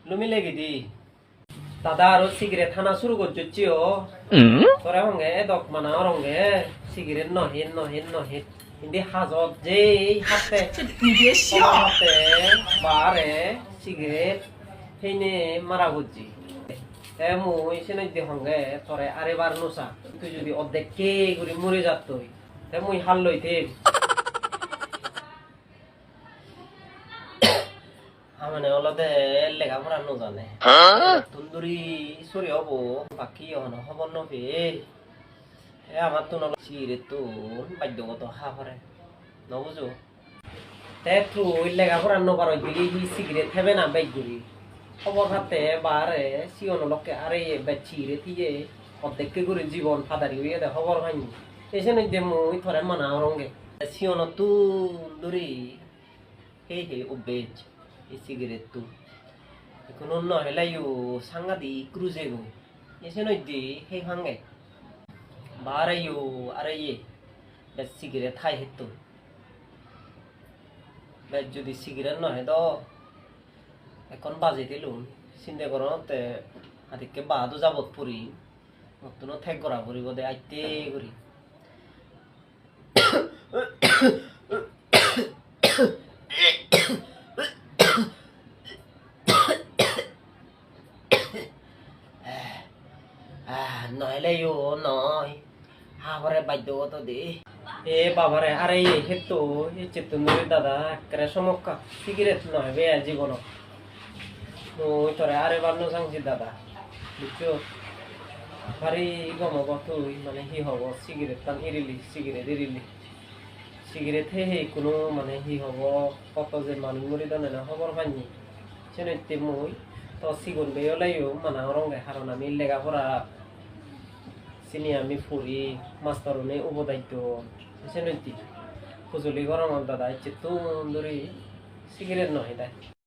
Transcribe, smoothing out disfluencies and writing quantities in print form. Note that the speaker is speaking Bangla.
লুমিলে গিদি দাদা আর সিগারেট খানা শুরু করছিও তোরা হঙ্গে দক মানা রঙ্গে সিগারেট নহেন নহেন নহেন কিন্তু হাজত যে হাতে হাতে বারে সিগারেট সেইনে মারা করছি মুই সেনে দি হঙ্গে তোরে আরেবার নোসা তুই যদি অর্ধেক কে করে মরে যাত মুই হাল লইতে মানে অলদে লেখাপড়া নজানে তুন্দুরি সরি হব বাকি হবর নবে আমার তো নচিরে তো বাধ্যগত হা করে নবুঝো তে তুই লেখাপড়া নবার দিলি হি সিগারেট হেবে না বাইক করি খবর হাতে বারে সিয়ন লোকে আরে বেচিরে থিয়ে অর্ধেককে করে জীবন ফাদারি হইয়া দে খবর ভাঙি এসে নই দে মুই থরে মানা রঙ্গে সিয়ন তুন্দুরি হে হে ও বেচ এই সিগারেট তো এখন অন্য হেলাইও সাংগাদি ক্রুজে গো এসে নই দি হে ভাঙে বারাইও আরে ইয়ে বেশ সিগারেট খাই হেতো বেশ যদি সিগারেট নহে তো এখন বাজে দিলুন চিন্তা করো তে আদিকে বাদও যাবত পড়ি নতুন ঠেক করা পড়িব দে আইতে করি নইলেও নয় হাবরে বাধ্যগত দে এ বাবারে আরে হেতো এই চেতনুরি দাদা একেবারে সমক্কা সিগারেট নয় বে জীবন ওই তোরে আরে বান্ন সাংছি দাদা বুঝছো ভারি গমক তুই মানে হি হব সিগারেট টান এরিলি সিগারেট হে কোনো মানে হি হব কত যে মানুষ মরি দানে না খবর পাইনি সেনতে মই তো সিগুন বেও লাইও মানা রঙে কারণ আমি লেখাপড়া চিনি আমি ফুরি মাস্তরনে উপদায়িত্ব সেনতি ফুজুলি গরম দাদা ইচ্ছে তো ধরি সিগারেট নয় তাই